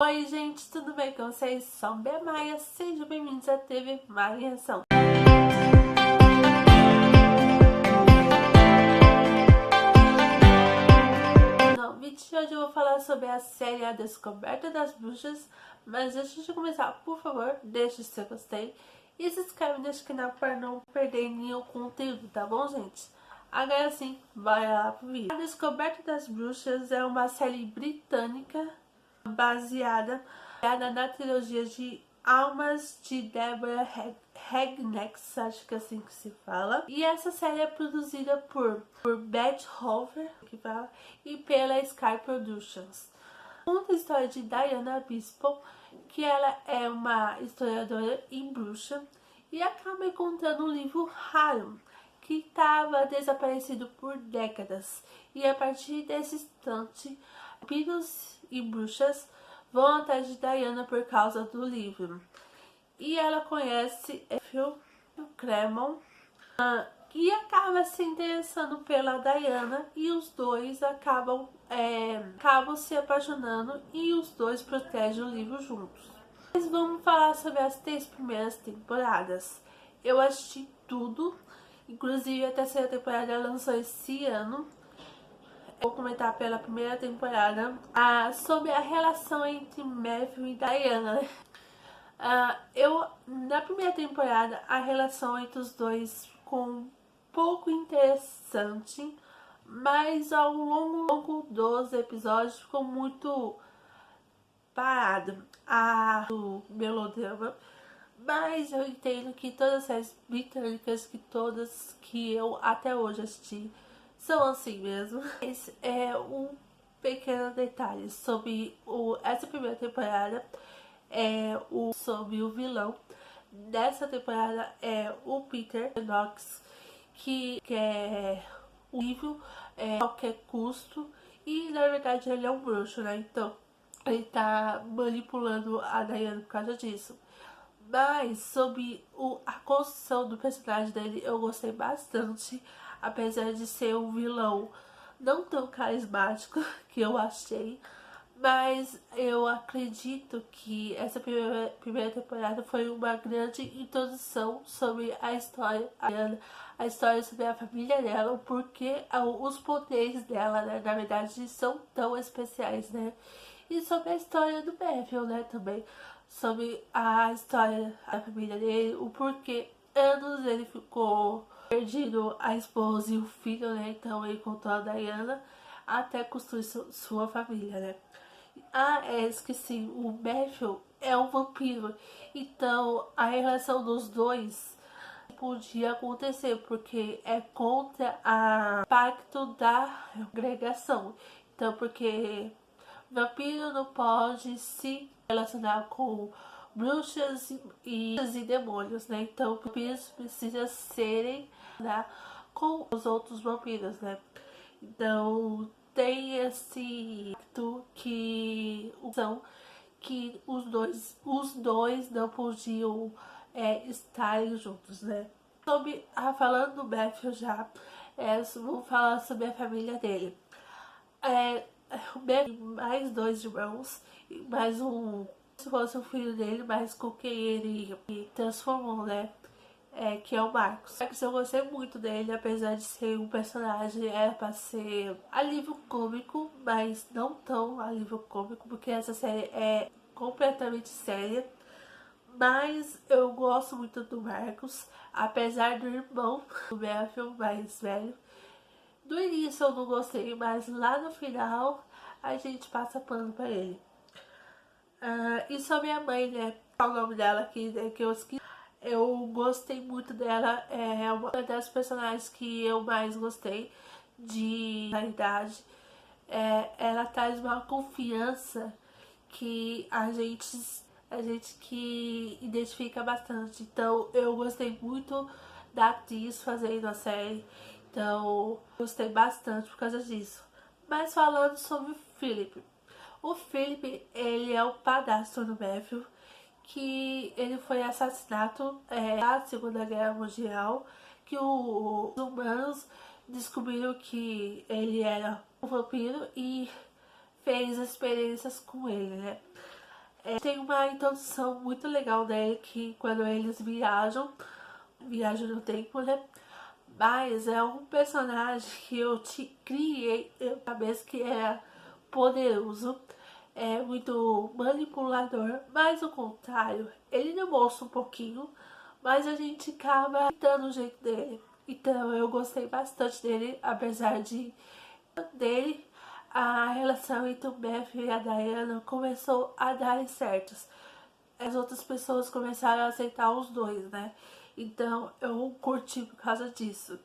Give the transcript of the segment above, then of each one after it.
Oi gente, tudo bem com vocês? Sou Bia Maia, sejam bem-vindos à TV Malhação. No vídeo de hoje eu vou falar sobre a série A Descoberta das Bruxas, mas antes de começar, por favor, deixe seu gostei e se inscreve neste canal para não perder nenhum conteúdo, tá bom, gente? Agora sim, bora lá pro vídeo. A Descoberta das Bruxas é uma série britânica baseada na trilogia de Almas de Deborah Hegnex, acho que é assim que se fala. E essa série é produzida por Beth Hoover, que fala, e pela Sky Productions. Conta a história de Diana Bispo, que ela é uma historiadora e bruxa, e acaba encontrando um livro raro que estava desaparecido por décadas. E a partir desse instante, vampiros e bruxas vão atrás de Diana por causa do livro. E ela conhece Phil Cremon e acaba se interessando pela Diana, e os dois acabam se apaixonando, e os dois protegem o livro juntos. Mas vamos falar sobre as 3 primeiras temporadas. Eu assisti tudo, inclusive a terceira temporada lançou esse ano. Vou comentar pela primeira temporada sobre a relação entre Matthew e Diana. Na primeira temporada, a relação entre os dois ficou um pouco interessante, mas ao longo dos episódios ficou muito parado do melodrama. Mas eu entendo que todas as séries britânicas, que eu até hoje assisti, são assim mesmo. Esse é um pequeno detalhe sobre essa primeira temporada. Sobre o vilão dessa temporada é o Peter Knox, que quer o livro a qualquer custo, e na verdade ele é um bruxo, né? Então ele tá manipulando a Diana por causa disso. Mas sobre a construção do personagem dele, eu gostei bastante, apesar de ser um vilão não tão carismático que eu achei. Mas eu acredito que essa primeira temporada foi uma grande introdução sobre a história, a história sobre a família dela, o porquê os poderes dela, né, na verdade, são tão especiais, né? E sobre a história do Matthew, né, também. Sobre a história da família dele, o porquê anos ele ficou perdido a esposa e o filho, né? Então ele encontrou a Diana até construir sua família, né? Esqueci, o Matthew é um vampiro, então a relação dos dois podia acontecer, porque é contra o pacto da congregação. Então, porque vampiro não pode se relacionar com bruxas e demônios, né? Então, vampiros precisam serem, né, com os outros vampiros, né? Então, tem esse pacto que os dois não podiam estarem juntos, né? Falando do Matthew já, vou falar sobre a família dele. O Matthew mais 2 irmãos, mais um, se fosse o filho dele, mas com quem ele transformou, né? Que é o Marcos. O Marcos, eu gostei muito dele, apesar de ser um personagem, era pra ser alívio cômico, mas não tão alívio cômico, porque essa série é completamente séria. Mas eu gosto muito do Marcos, apesar do irmão do Matthew mais velho. Do início eu não gostei, mas lá no final a gente passa pano pra ele. E sobre a mãe, né? Qual é o nome dela aqui, né, que eu esqueci. Eu gostei muito dela, é uma das personagens que eu mais gostei de realidade. Ela traz uma confiança que a gente que identifica bastante. Então eu gostei muito da atriz fazendo a série. Então gostei bastante por causa disso. Mas falando sobre o Philip. O Philip, ele é o padrasto do Matthew, que ele foi assassinado na Segunda Guerra Mundial, que os humanos descobriram que ele era um vampiro e fez experiências com ele, né? Tem uma introdução muito legal dele que quando eles viajam no tempo, né? Mas é um personagem que eu te criei na cabeça que é poderoso, é muito manipulador, mas o contrário, ele demonstra um pouquinho, mas a gente acaba imitando o jeito dele. Então eu gostei bastante dele, apesar dele, a relação entre o Matthew e a Diana começou a dar certos. As outras pessoas começaram a aceitar os dois, né? Então eu curti por causa disso.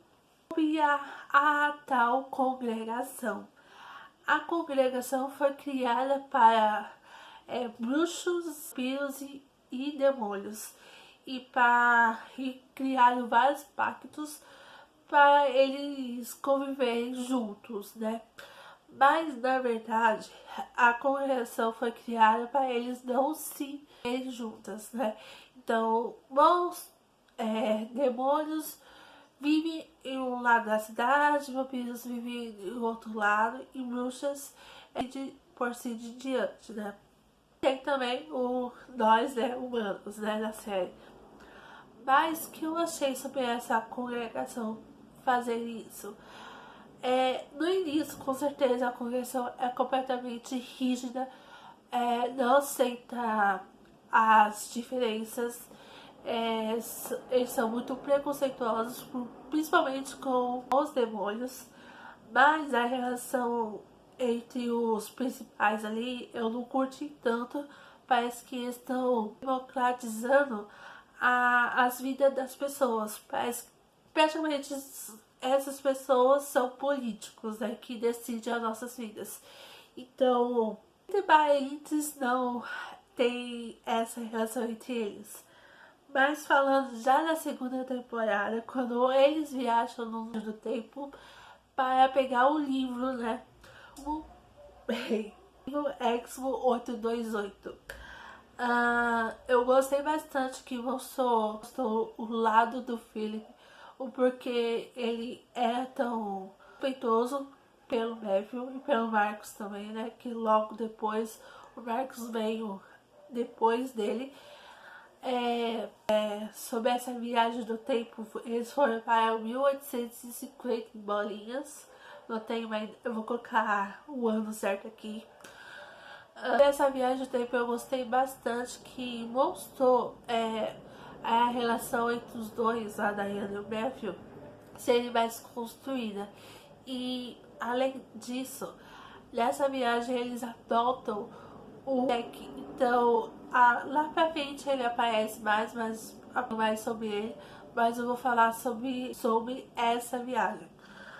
E a tal congregação. A congregação foi criada para bruxos, espíritos e demônios. E criaram vários pactos para eles conviverem juntos, né? Mas, na verdade, a congregação foi criada para eles não se verem juntas, né? Então, bons demônios vivem em um lado da cidade, vampiros vivem em outro lado, e bruxas por si de diante, né? Tem também nós, né, humanos, né, na série. Mas o que eu achei sobre essa congregação fazer isso? No início, com certeza, a congregação é completamente rígida, não aceita as diferenças, eles são muito preconceituosos, principalmente com os demônios, mas a relação entre os principais ali eu não curti tanto. Parece que estão democratizando as vidas das pessoas. Parece que praticamente essas pessoas são políticos, né, que decidem as nossas vidas. Então, entre parentes não tem essa relação entre eles. Mas falando já na segunda temporada, quando eles viajam no do tempo para pegar o livro, né? O livro Exmo 828. Eu gostei bastante que mostrou o lado do Philip, o porquê ele é tão respeitoso pelo Matthew e pelo Marcos também, né? Que logo depois o Marcos veio depois dele. Sobre essa viagem do tempo, eles foram para 1850 bolinhas. Não tenho mais, eu vou colocar o ano certo aqui. Dessa viagem do tempo eu gostei bastante, que mostrou a relação entre os dois, a Diana e o Matthew, serem mais construída. E além disso, nessa viagem eles adotam o Jack. Então lá pra frente ele aparece mais sobre ele, mas eu vou falar sobre essa viagem.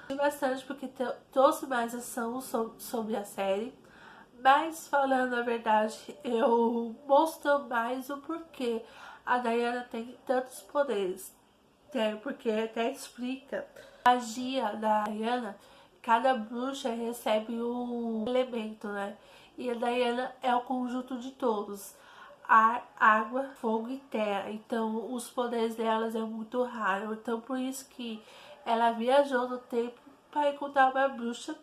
Gostei bastante porque trouxe mais ação sobre a série. Mas falando a verdade, eu mostro mais o porquê a Diana tem tantos poderes. Porque até explica a magia da Diana, cada bruxa recebe um elemento, né? E a Diana é o conjunto de todos: ar, água, fogo e terra. Então os poderes delas é muito raro. Então por isso que ela viajou no tempo para encontrar uma bruxa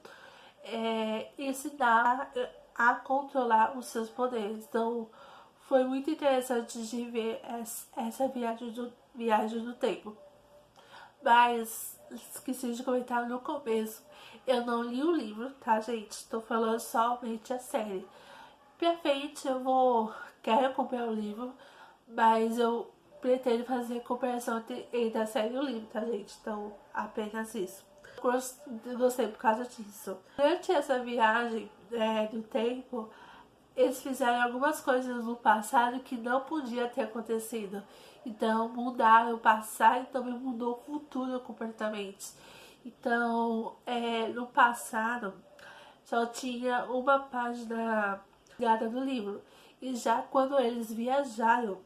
e ensinar a controlar os seus poderes. Então foi muito interessante de ver essa viagem do tempo. Mas esqueci de comentar no começo, eu não li o livro, tá, gente? Estou falando somente a série. Pra frente quero comprar o livro, mas eu pretendo fazer comparação entre a série e o livro, tá, gente? Então apenas isso. Gostei por causa disso. Durante essa viagem do tempo, eles fizeram algumas coisas no passado que não podia ter acontecido. Então mudaram o passado e também mudou o futuro completamente. Então, no passado só tinha uma página ligada do livro. E já quando eles viajaram,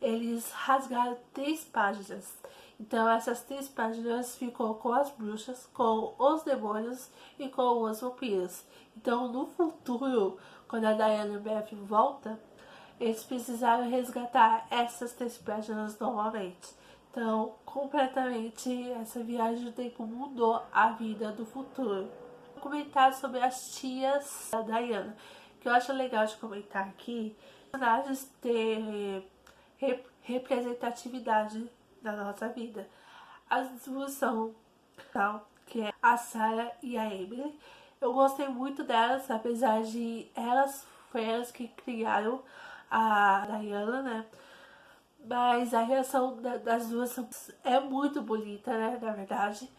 eles rasgaram 3 páginas. Então essas 3 páginas ficou com as bruxas, com os demônios e com os vampiros. Então no futuro, quando a Diana e o Matthew volta, eles precisaram resgatar essas 3 páginas novamente. Então completamente essa viagem do tempo mudou a vida do futuro. Vou comentar sobre as tias da Diana, que eu acho legal de comentar aqui, personagens ter representatividade na nossa vida. As duas são, que é a Sarah e a Emily. Eu gostei muito delas, apesar de foi elas que criaram a Diana, né? Mas a reação das duas é muito bonita, né? Na verdade.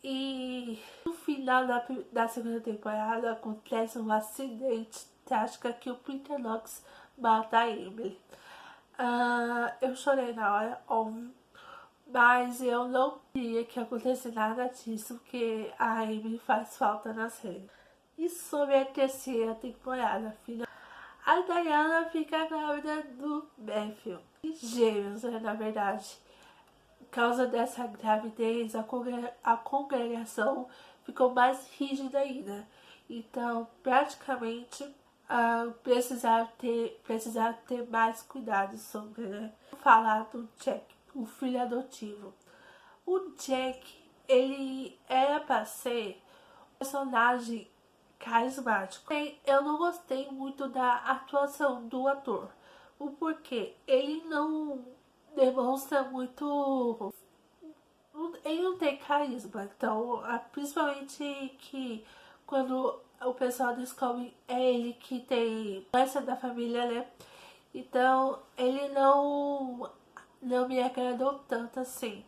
E no final da segunda temporada acontece um acidente trágico que o Peter Knox mata a Emily. Eu chorei na hora, óbvio. Mas eu não queria que acontecesse nada disso, porque a Emily faz falta na série. E sobre a terceira temporada, a Diana fica grávida do Matthew. E gêmeos, né, na verdade. Por causa dessa gravidez, a congregação ficou mais rígida ainda. Então, praticamente, precisar ter mais cuidado sobre, né? Vou falar do Jack, o filho adotivo. O Jack, ele era para ser um personagem carismático. Eu não gostei muito da atuação do ator. O porquê? Ele não demonstra muito. Ele não tem carisma. Então, principalmente que quando o pessoal descobre é ele que tem doença da família, né? Então, ele não me agradou tanto assim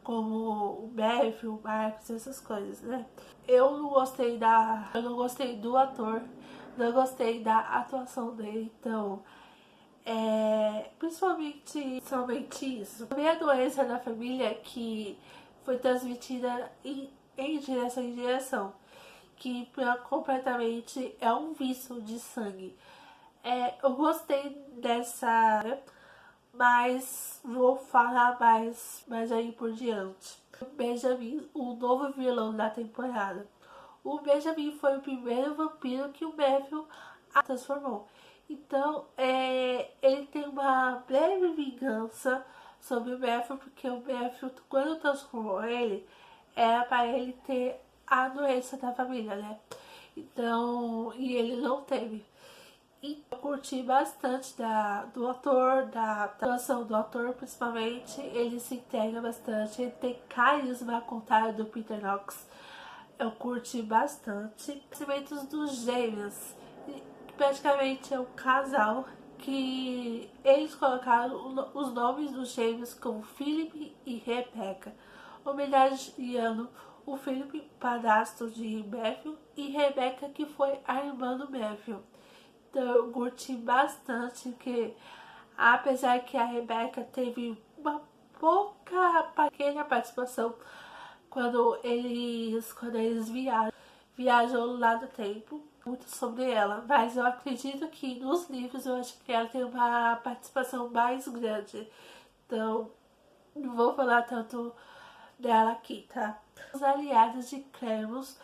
como o Matthew, o Marcos, essas coisas, né? Eu não gostei do ator, não gostei da atuação dele, então principalmente somente isso. A minha doença na família que foi transmitida em direção, que completamente é um vício de sangue. Eu gostei dessa, mas vou falar mais aí por diante. O Benjamin, o novo vilão da temporada. O Benjamin foi o primeiro vampiro que o Matthew transformou. Então, ele tem uma breve vingança sobre o Matthew, porque o Matthew, quando transformou ele, era para ele ter a doença da família, né? Então, e ele não teve. E eu curti bastante do ator, da atuação do ator, principalmente. Ele se entrega bastante, ele tem carisma, ao contrário do Peter Knox. Eu curti bastante. Conhecimentos dos gêmeos, que praticamente é um casal que eles colocaram os nomes dos gêmeos como Philip e Rebecca, homenageando o Philip, padrasto de Matthew, e Rebecca, que foi a irmã do Matthew. Então eu curti bastante, que apesar que a Rebecca teve uma pequena participação quando eles viajam lá do tempo, muito sobre ela. Mas eu acredito que nos livros eu acho que ela tem uma participação mais grande. Então não vou falar tanto dela aqui, tá? Os aliados de Cremos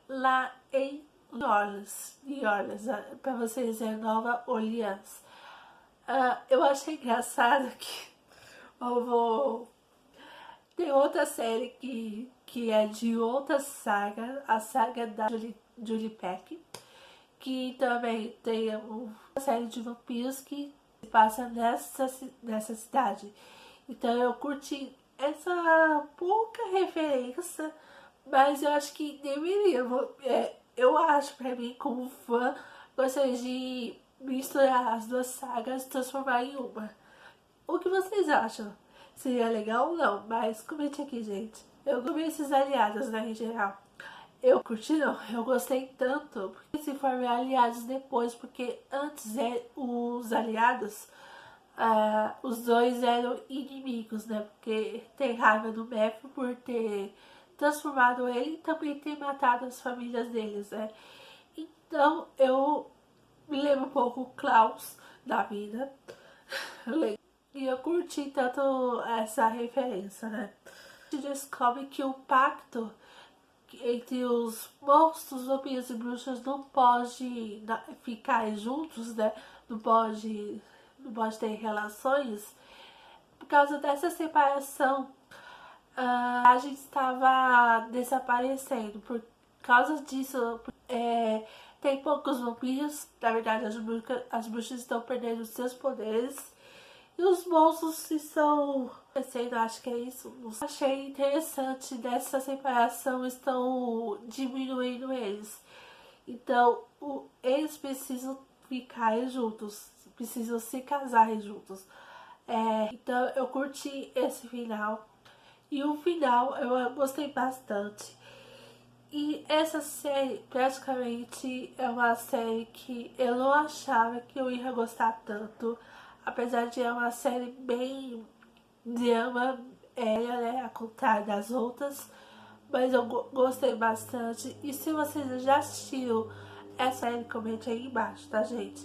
lá em New Orleans, pra vocês é Nova Orleans. Eu achei engraçado que tem outra série que é de outra saga, a saga da Julie Peck, que também tem uma série de vampiros que se passa nessa cidade. Então eu curti essa pouca referência, mas eu acho que deveria. Eu acho, pra mim, como fã, gostaria de misturar as duas sagas e transformar em uma. O que vocês acham? Seria legal ou não? Mas comente aqui, gente. Eu comi esses aliados, né, em geral. Eu curti não, eu gostei tanto, porque se formem aliados depois, porque antes os aliados, os dois eram inimigos, né? Porque tem raiva do Matthew por ter transformado ele e também ter matado as famílias deles, né? Então eu me lembro um pouco o Klaus da vida. E eu curti tanto essa referência, né? A gente descobre que o pacto entre os monstros, vampiros e bruxas não pode ficar juntos, né? Não pode ter relações. Por causa dessa separação, a gente estava desaparecendo. Por causa disso, tem poucos vampiros. Na verdade, as bruxas estão perdendo seus poderes. E os monstros estão crescendo, acho que é isso. Achei interessante dessa separação, estão diminuindo eles. Então, eles precisam ficar juntos, precisam se casar juntos. Então, eu curti esse final. E o final eu gostei bastante. E essa série, praticamente, é uma série que eu não achava que eu ia gostar tanto. Apesar de é uma série bem drama, né, a contrário das outras. Mas eu gostei bastante. E se vocês já assistiram essa série, comente aí embaixo, tá, gente?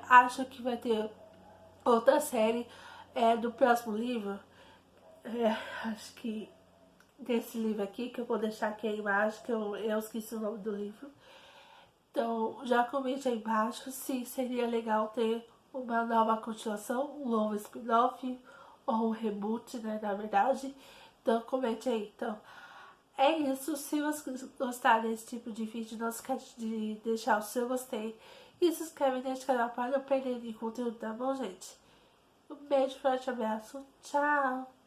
Acho que vai ter outra série do próximo livro. Acho que desse livro aqui, que eu vou deixar aqui embaixo, que eu esqueci o nome do livro. Então, já comente aí embaixo se seria legal ter uma nova continuação, um novo spin-off ou um reboot, né, na verdade. Então, comente aí. Então, é isso. Se vocês gostarem desse tipo de vídeo, não esquece de deixar o seu gostei e se inscreve neste canal para não perder nenhum conteúdo, tá bom, gente? Um beijo, forte abraço. Tchau!